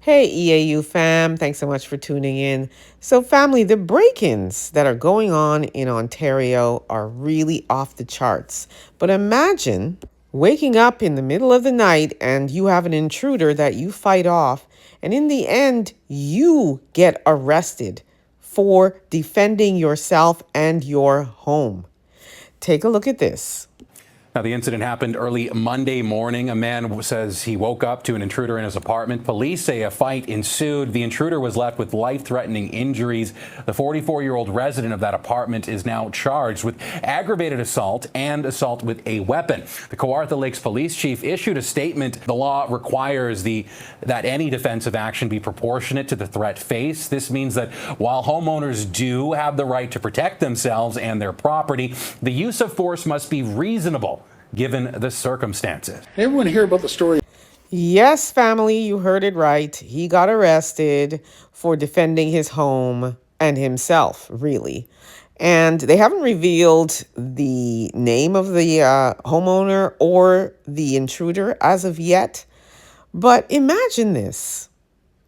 Hey, EAU fam, thanks so much for tuning in. So, family, the break ins that are going on in Ontario are really off the charts. But imagine waking up in the middle of the night and you have an intruder that you fight off, and in the end, you get arrested for defending yourself and your home. Take a look at this. Now, the incident happened early Monday morning. A man says he woke up to an intruder in his apartment. Police say a fight ensued. The intruder was left with life-threatening injuries. The 44-year-old resident of that apartment is now charged with aggravated assault and assault with a weapon. The Kawartha Lakes police chief issued a statement. The law requires that any defensive action be proportionate to the threat faced. This means that while homeowners do have the right to protect themselves and their property, the use of force must be reasonable given the circumstances. Everyone hear about the story? Yes, family, you heard it right. He got arrested for defending his home and himself, really. And they haven't revealed the name of the homeowner or the intruder as of yet. But imagine this.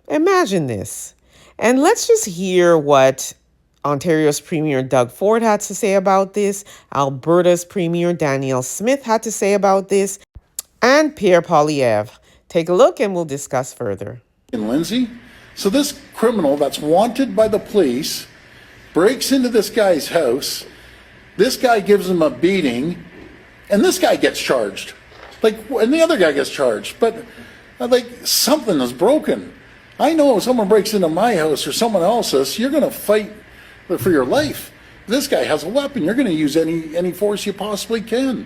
Imagine this. And let's just hear what Ontario's Premier Doug Ford had to say about this, Alberta's Premier Danielle Smith had to say about this, and Pierre Poilievre. Take a look and we'll discuss further. In Lindsay. So this criminal that's wanted by the police breaks into this guy's house. This guy gives him a beating, and this guy gets charged. And the other guy gets charged. But something is broken. I know if someone breaks into my house or someone else's, you're going to fight for your life. This guy has a weapon. You're going to use any force you possibly can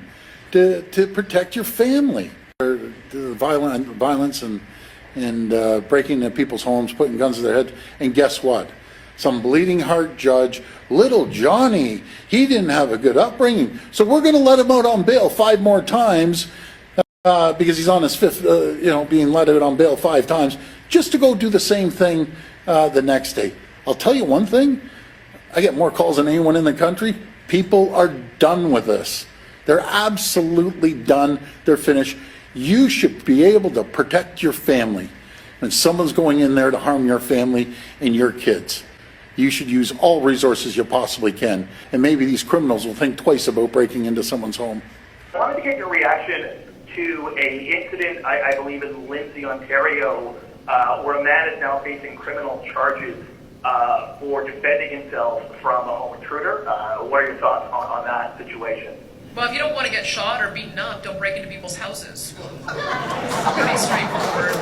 to protect your family. The violence and breaking into people's homes, putting guns to their head. And guess what? Some bleeding heart judge, little Johnny, he didn't have a good upbringing. So we're going to let him out on bail 5 more times because he's on his 5th, being let out on bail 5 times, just to go do the same thing the next day. I'll tell you one thing. I get more calls than anyone in the country. People are done with this. They're absolutely done. They're finished. You should be able to protect your family. When someone's going in there to harm your family and your kids, you should use all resources you possibly can. And maybe these criminals will think twice about breaking into someone's home. I wanted to get your reaction to an incident, I believe in Lindsay, Ontario, where a man is now facing criminal charges for defending himself from a home intruder. What are your thoughts on that situation? Well, if you don't want to get shot or beaten up, don't break into people's houses. Pretty straightforward.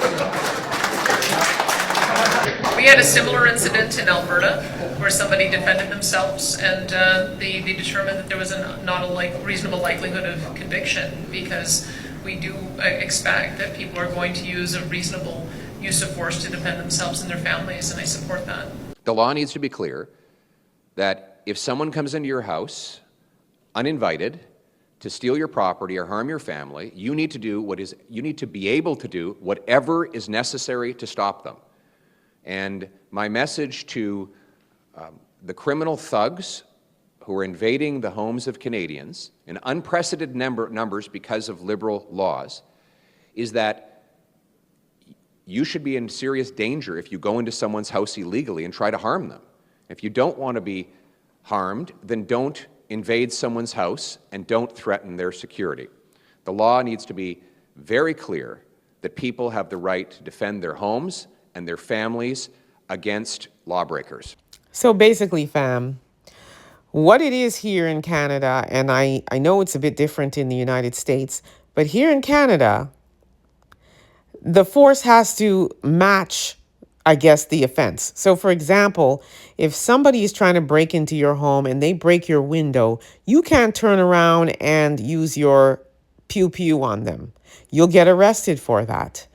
We had a similar incident in Alberta where somebody defended themselves, and they determined that there was not a reasonable likelihood of conviction, because we do expect that people are going to use a reasonable use of force to defend themselves and their families, and I support that. The law needs to be clear that if someone comes into your house uninvited to steal your property or harm your family, you need to be able to do whatever is necessary to stop them. And my message to the criminal thugs who are invading the homes of Canadians in unprecedented numbers because of Liberal laws is that you should be in serious danger if you go into someone's house illegally and try to harm them. If you don't want to be harmed, then don't invade someone's house and don't threaten their security. The law needs to be very clear that people have the right to defend their homes and their families against lawbreakers. So basically, fam, what it is here in Canada, and I know it's a bit different in the United States, but here in Canada, the force has to match, I guess, the offense. So, for example, if somebody is trying to break into your home and they break your window, you can't turn around and use your pew-pew on them. You'll get arrested for that.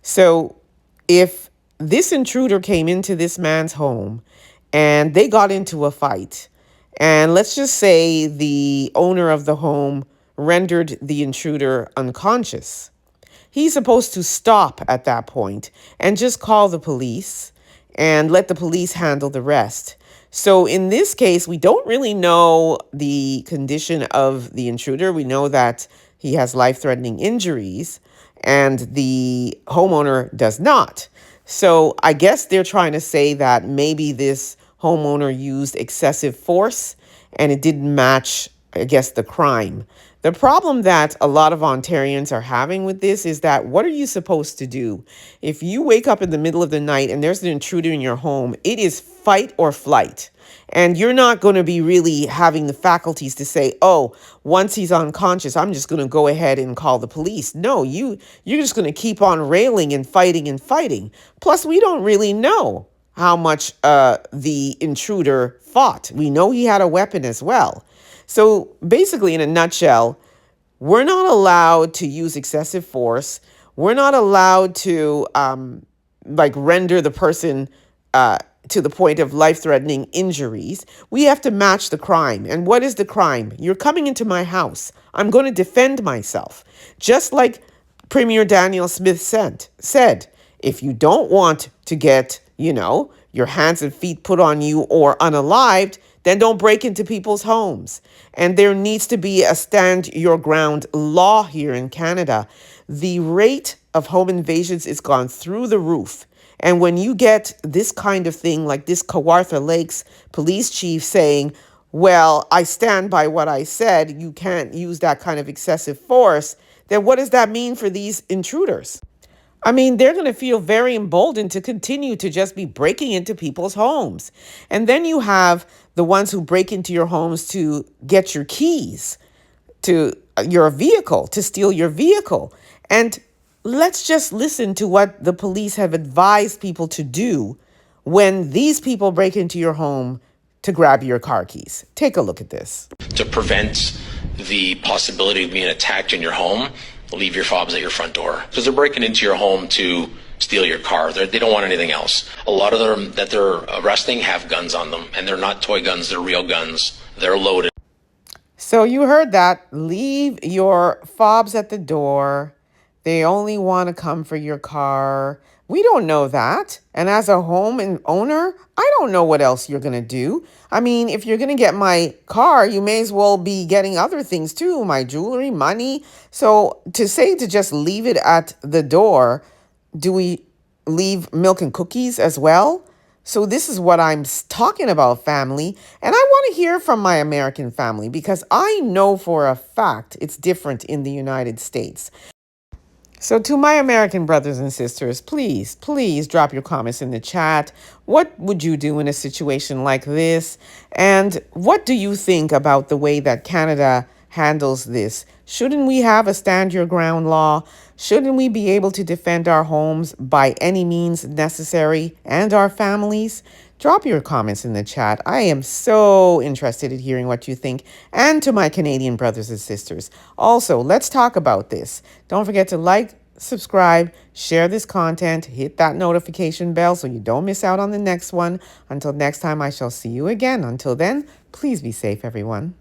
So, if this intruder came into this man's home and they got into a fight, and let's just say the owner of the home rendered the intruder unconscious, he's supposed to stop at that point and just call the police and let the police handle the rest. So in this case, we don't really know the condition of the intruder. We know that he has life-threatening injuries and the homeowner does not. So I guess they're trying to say that maybe this homeowner used excessive force and it didn't match, I guess, the crime. The problem that a lot of Ontarians are having with this is that what are you supposed to do? If you wake up in the middle of the night and there's an intruder in your home, it is fight or flight. And you're not going to be really having the faculties to say, oh, once he's unconscious, I'm just going to go ahead and call the police. No, you're just going to keep on railing and fighting and fighting. Plus, we don't really know how much the intruder fought. We know he had a weapon as well. So basically, in a nutshell, we're not allowed to use excessive force. We're not allowed to render the person to the point of life-threatening injuries. We have to match the crime. And what is the crime? You're coming into my house. I'm going to defend myself. Just like Premier Daniel Smith said, if you don't want to get, your hands and feet put on you or unalived, then don't break into people's homes. And there needs to be a stand your ground law here in Canada. The rate of home invasions is gone through the roof. And when you get this kind of thing, like this Kawartha Lakes police chief saying, well, I stand by what I said, you can't use that kind of excessive force, then what does that mean for these intruders? I mean, they're going to feel very emboldened to continue to just be breaking into people's homes. And then you have the ones who break into your homes to get your keys to your vehicle, to steal your vehicle. And let's just listen to what the police have advised people to do when these people break into your home to grab your car keys. Take a look at this. To prevent the possibility of being attacked in your home, leave your fobs at your front door. Because they're breaking into your home to steal your car. They don't want anything else. A lot of them that they're arresting have guns on them, and they're not toy guns, they're real guns. They're loaded. So you heard that. Leave your fobs at the door. They only want to come for your car. We don't know that. And as a home and owner, I don't know what else you're going to do. I mean, if you're going to get my car, you may as well be getting other things too, my jewelry, money. So to say to just leave it at the door, do we leave milk and cookies as well? So this is what I'm talking about, family. And I want to hear from my American family because I know for a fact it's different in the United States. So to my American brothers and sisters, please drop your comments in the chat. What would you do in a situation like this? And what do you think about the way that Canada handles this? Shouldn't we have a stand your ground law? Shouldn't we be able to defend our homes by any means necessary and our families? Drop your comments in the chat. I am so interested in hearing what you think. And to my Canadian brothers and sisters, also, let's talk about this. Don't forget to like, subscribe, share this content, hit that notification bell so you don't miss out on the next one. Until next time, I shall see you again. Until then, please be safe, everyone.